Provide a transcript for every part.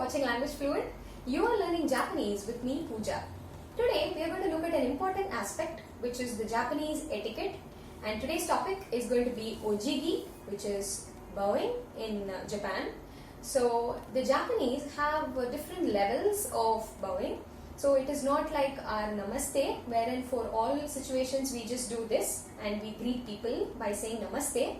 watching Language Fluent. You are learning Japanese with me, Pooja. Today we are going to look at an important aspect, which is the Japanese etiquette. And today's topic is going to be ojigi, which is bowing in Japan. So the Japanese have different levels of bowing. So it is not like our namaste, wherein for all situations we just do this and we greet people by saying namaste.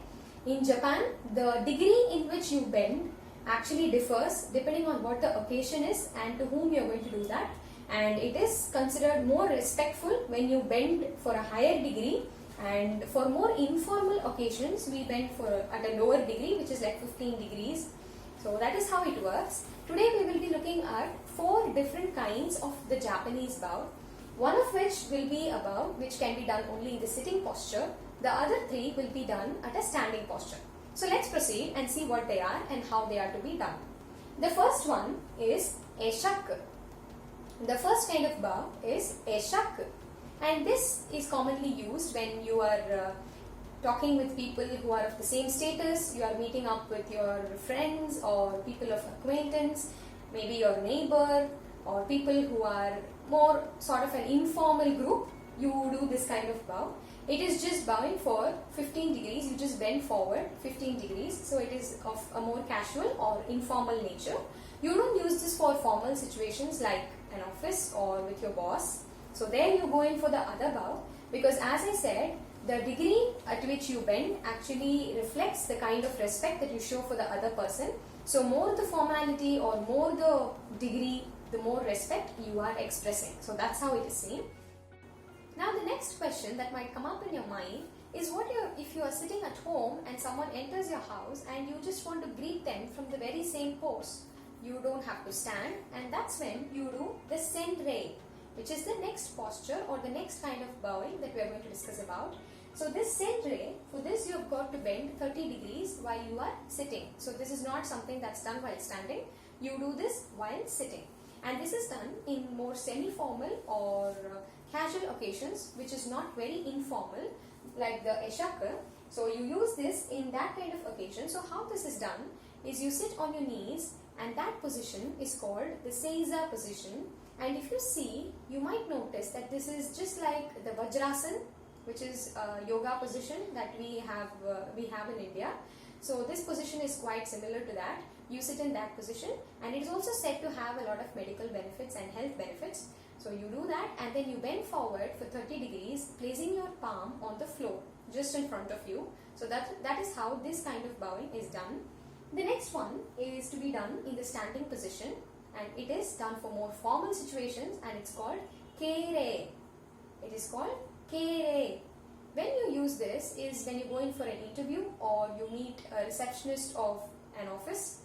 In Japan, the degree in which you bend actually differs depending on what the occasion is and to whom you are going to do that. And it is considered more respectful when you bend for a higher degree, and for more informal occasions we bend at a lower degree, which is like 15 degrees. So that is how it works. Today we will be looking at 4 different kinds of the Japanese bow. One of which will be a bow which can be done only in the sitting posture. The other 3 will be done at a standing posture. So let's proceed and see what they are and how they are to be done. The first one is 𝗍𝚻𝗃. The first kind of bow is 𝗍𝚻𝗃, and this is commonly used when you are talking with people who are of the same status. You are meeting up with your friends or people of acquaintance, maybe your neighbor, or people who are more sort of an informal group. You do this kind of bow. It is just bowing for 15 degrees. You just bend forward 15 degrees. So it is of a more casual or informal nature. You don't use this for formal situations like an office or with your boss. So there you go in for the other bow, because as I said, the degree at which you bend actually reflects the kind of respect that you show for the other person. So more the formality or more the degree, the more respect you are expressing. So that's how it is seen. Now the next question that might come up in your mind is if you are sitting at home and someone enters your house and you just want to greet them from the very same pose. You don't have to stand, and that's when you do the senrei, which is the next posture or the next kind of bowing that we are going to discuss about. So this senrei, for this you have got to bend 30 degrees while you are sitting. So this is not something that's done while standing. You do this while sitting. And this is done in more semi-formal or casual occasions, which is not very informal, like the 𝗍𝚻𝗃. So you use this in that kind of occasion. So how this is done is you sit on your knees, and that position is called the seiza position. And if you see, you might notice that this is just like the Vajrasana, which is a yoga position that we have in India. So this position is quite similar to that. You sit in that position, and it is also said to have a lot of medical benefits and health benefits. So you do that, and then you bend forward for 30 degrees, placing your palm on the floor just in front of you. So that is how this kind of bowing is done. The next one is to be done in the standing position, and it is done for more formal situations, and it's called 𝗄𝗟. It is called 𝗄𝗟. When you use this is when you go in for an interview or you meet a receptionist of an office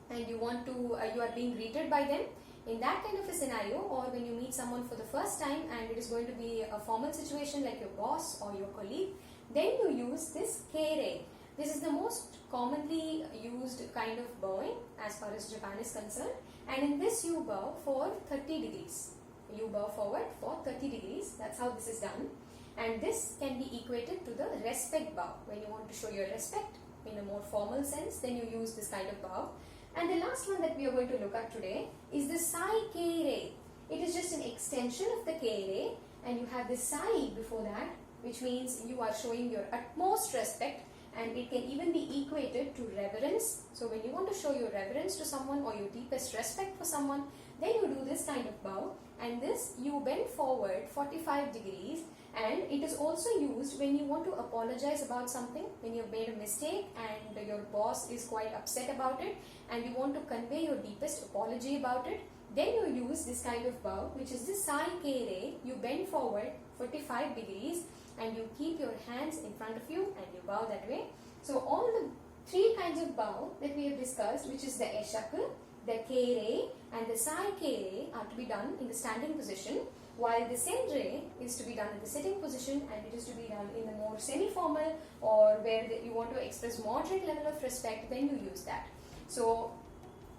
and you are being greeted by them. In that kind of a scenario, or when you meet someone for the first time and it is going to be a formal situation like your boss or your colleague, then you use this 𝗄𝗟. This is the most commonly used kind of bowing as far as Japan is concerned, and in this you bow for 30 degrees. You bow forward for 30 degrees. That's how this is done. And this can be equated to the respect bow. When you want to show your respect in a more formal sense, then you use this kind of bow. And the last one that we are going to look at today is the 𝗓𝗄𝗟. It is just an extension of the 𝗄𝗟, and you have the 𝗓 before that, which means you are showing your utmost respect, and it can even be equated to reverence. So when you want to show your reverence to someone or your deepest respect for someone, then you do this kind of bow, and this you bend forward 45 degrees. And it is also used when you want to apologize about something, when you have made a mistake and your boss is quite upset about it and you want to convey your deepest apology about it. Then you use this kind of bow, which is the 𝗓𝗄𝗟. You bend forward 45 degrees and you keep your hands in front of you and you bow that way. So all the 3 kinds of bow that we have discussed, which is the 𝗍𝚻𝗃, the 𝗄𝗟 and the 𝗓𝗄𝗟, are to be done in the standing position, while the senrei is to be done in the sitting position, and it is to be done in the more semi-formal or where you want to express moderate level of respect. Then you use that. So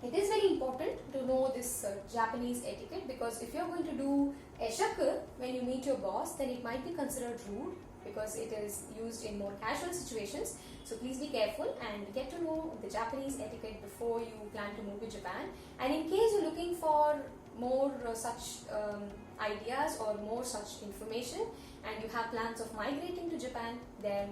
it is very important to know this Japanese etiquette, because if you are going to do 𝗍𝚻𝗃 when you meet your boss, then it might be considered rude because it is used in more casual situations. So please be careful and get to know know the Japanese etiquette before you plan to move to Japan. And in case you're looking for more such ideas or more such information and you have plans of migrating to Japan, then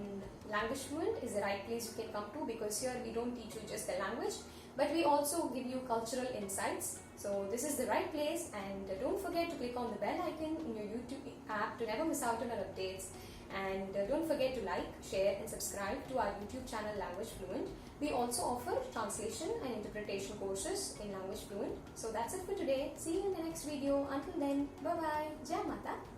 Language Fluent is the right place you can come to, because here we don't teach you just the language, but we also give you cultural insights. So this is the right place, and don't forget to click on the bell icon in your YouTube app to never miss out on our updates. And don't forget to like, share and subscribe to our YouTube channel Language Fluent. We also offer translation and interpretation courses in Language Fluent. So that's it for today. See you in the next video. Until then, bye bye. Jai Mata.